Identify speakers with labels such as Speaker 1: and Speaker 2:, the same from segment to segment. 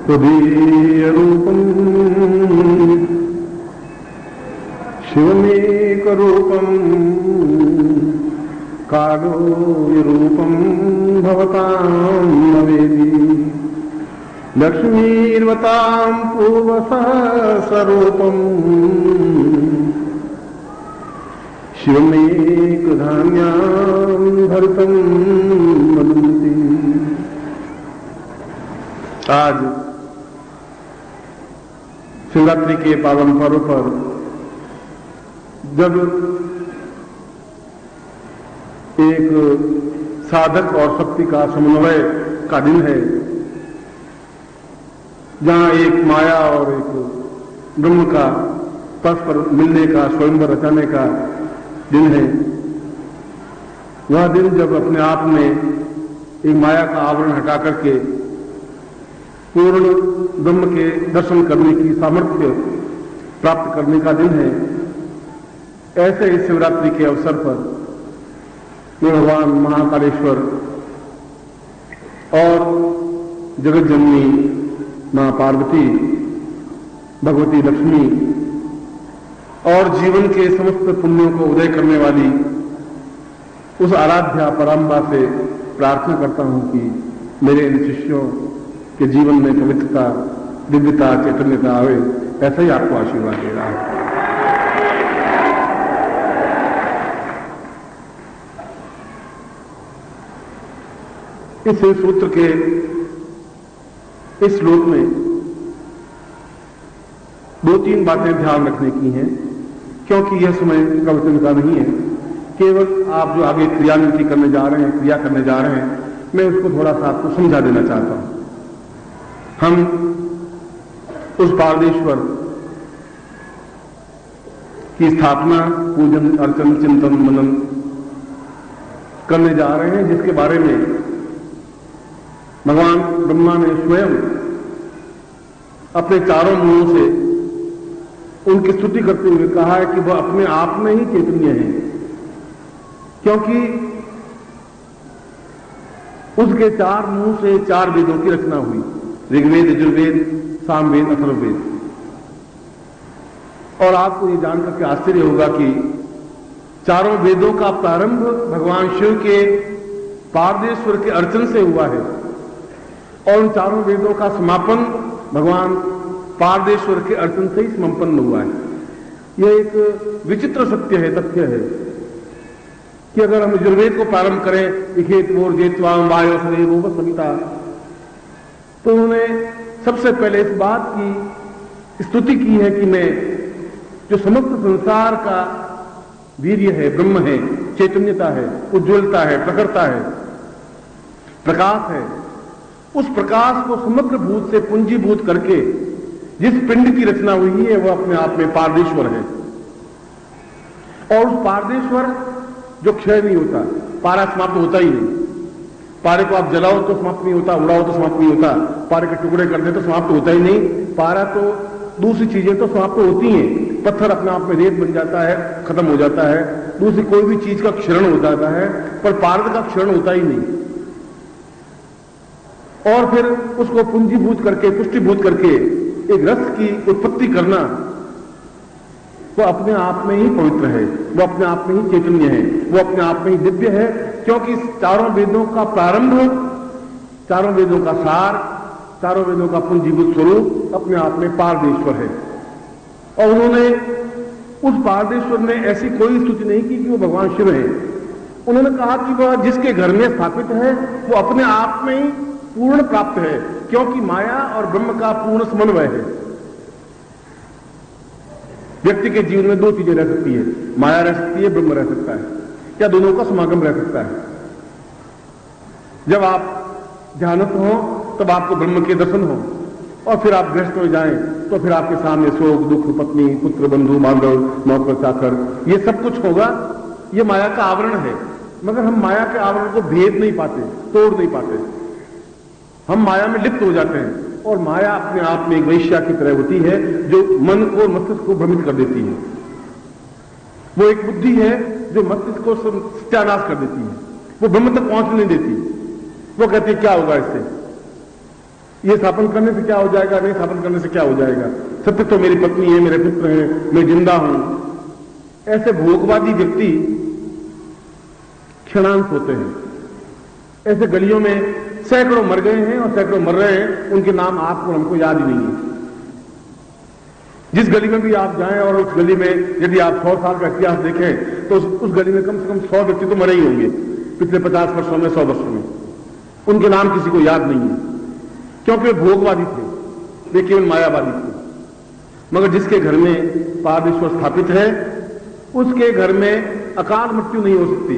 Speaker 1: त्वदीय रूपम् शिवमेकरूपम् कालोयरूपम् भवताम् न वेदी लक्ष्मीर्वताम् पूर्वसहस्ररूपम् शिवमेकधान्याम् भरितम् वदन्ति। आज शिवरात्रि के पावन पर्व पर जब एक साधक और शक्ति का समन्वय का दिन है, जहां एक माया और एक ब्रह्म का परस्पर मिलने का, स्वयंवर रचाने का दिन है, वह दिन जब अपने आप में एक माया का आवरण हटा करके पूर्ण ब्रह्म के दर्शन करने की सामर्थ्य प्राप्त करने का दिन है, ऐसे इस शिवरात्रि के अवसर पर मैं भगवान महाकालेश्वर और जगत जननी मां पार्वती, भगवती लक्ष्मी और जीवन के समस्त पुण्यों को उदय करने वाली उस आराध्या पराम्बा से प्रार्थना करता हूं कि मेरे इन शिष्यों के जीवन में पवित्रता, दिव्यता, चैतन्यता आवे। ऐसा ही आपको आशीर्वाद दे रहा है। इस सूत्र के इस श्लोक में दो तीन बातें ध्यान रखने की हैं, क्योंकि यह समय प्रवचन का नहीं है, केवल आप जो आगे क्रियान्विति करने जा रहे हैं, क्रिया करने जा रहे हैं, मैं उसको थोड़ा सा आपको समझा देना चाहता हूं। हम उस पारमेश्वर की स्थापना, पूजन, अर्चन, चिंतन, मनन करने जा रहे हैं, जिसके बारे में भगवान ब्रह्मा ने स्वयं अपने चारों मुंहों से उनकी स्तुति करते हुए कहा है कि वह अपने आप में ही चैतन्य है, क्योंकि उसके चार मुंह से चार वेदों की रचना हुई, ऋग्वेद, यजुर्वेद, सामवेद, अथर्ववेद। और आपको ये जानकर के आश्चर्य होगा कि चारों वेदों का प्रारंभ भगवान शिव के पारदेश्वर के अर्चन से हुआ है, और उन चारों वेदों का समापन भगवान पारदेश्वर के अर्चन से ही संपन्न हुआ है। यह एक विचित्र सत्य है, तथ्य है कि अगर हम यजुर्वेद को प्रारंभ करें, इखेतवोर जेत्वाम वायो सदेवो सविता, तो उन्होंने सबसे पहले इस बात की स्तुति की है कि मैं जो समस्त संसार का वीर्य है, ब्रह्म है, चैतन्यता है, उज्ज्वलता है, प्रखरता है, प्रकाश है, उस प्रकाश को समग्र भूत से पूंजीभूत करके जिस पिंड की रचना हुई है, वह अपने आप में पारदेश्वर है। और उस पारदेश्वर जो क्षय नहीं होता, पारा समाप्त होता ही नहीं। पारे को आप जलाओ तो समाप्त नहीं होता, उड़ाओ तो समाप्त नहीं होता, पारे के टुकड़े कर दे तो समाप्त होता ही नहीं। पारा तो दूसरी चीजें तो समाप्त होती हैं, पत्थर अपने आप में रेत बन जाता है, खत्म हो जाता है, दूसरी कोई भी चीज का क्षरण हो जाता है, पर पारद का क्षरण होता ही नहीं। और फिर उसको पूंजीभूत करके, पुष्टिभूत करके एक रस की उत्पत्ति करना, वो अपने आप में ही पवित्र है, वो अपने आप में ही चैतन्य है, वो अपने आप में ही दिव्य है, क्योंकि चारों वेदों का प्रारंभ, चारों वेदों का सार, चारों वेदों का पूंजीभूत स्वरूप अपने आप में पारदेश्वर है। और उन्होंने उस पारदेश्वर में ऐसी कोई स्तुति नहीं की कि वो भगवान शिव है। उन्होंने कहा कि वह जिसके घर में स्थापित है, वो अपने आप में ही पूर्ण प्राप्त है, क्योंकि माया और ब्रह्म का पूर्ण समन्वय है। व्यक्ति के जीवन में दो चीजें रह सकती है, माया रह सकती है, ब्रह्म रह सकता है, या दोनों का समागम रह सकता है। जब आप ध्यानस्थ हो तब आपको ब्रह्म के दर्शन हो, और फिर आप गृहस्थ हो जाएं तो फिर आपके सामने शोक, दुख, पत्नी, पुत्र, बंधु, बांधव, नौकर, चाकर, ये सब कुछ होगा। ये माया का आवरण है, मगर हम माया के आवरण को भेद नहीं पाते, तोड़ नहीं पाते, हम माया में लिप्त हो जाते हैं। और माया अपने आप में एक वैश्या की तरह होती है, जो मन को, मस्तिष्क को भ्रमित कर देती है। वो एक बुद्धि है जो मस्तिष्क को सत्यानाश कर देती है, वो ब्रह्म तक पहुंचने नहीं देती। वो कहती है क्या होगा इससे, ये स्थापन करने से क्या हो जाएगा, नहीं स्थापन करने से क्या हो जाएगा, सत्य तो मेरी पत्नी है, मेरे पुत्र हैं, मैं जिंदा हूं। ऐसे भोगवादी व्यक्ति क्षणांश होते हैं। ऐसे गलियों में सैकड़ों मर गए हैं और सैकड़ों मर रहे हैं, उनके नाम आपको हमको याद ही नहीं है। जिस गली में भी आप जाएं और उस गली में यदि आप 100 साल का इतिहास देखें तो उस गली में कम से कम 100 व्यक्ति तो मरे ही होंगे पिछले 50 वर्षों में, 100 वर्षों में। उनके नाम किसी को याद नहीं है, क्योंकि वे भोगवादी थे, वे केवल मायावादी थे। मगर जिसके घर में पारमेश्वर स्थापित है, उसके घर में अकाल मृत्यु नहीं हो सकती,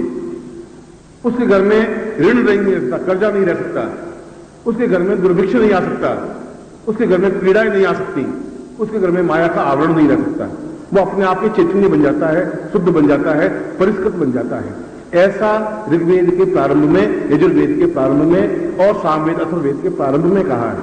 Speaker 1: उसके घर में ऋण नहीं रह सकता, कर्जा नहीं रह सकता, उसके घर में दुर्भिक्ष नहीं आ सकता, उसके घर में पीड़ाएं नहीं आ सकती, उसके घर में माया का आवरण नहीं रह सकता। वो अपने आप में चैतन्य बन जाता है, शुद्ध बन जाता है, परिष्कृत बन जाता है। ऐसा ऋग्वेद के प्रारंभ में, यजुर्वेद के प्रारंभ में और सामवेद अथर्ववेद के प्रारंभ में कहा है।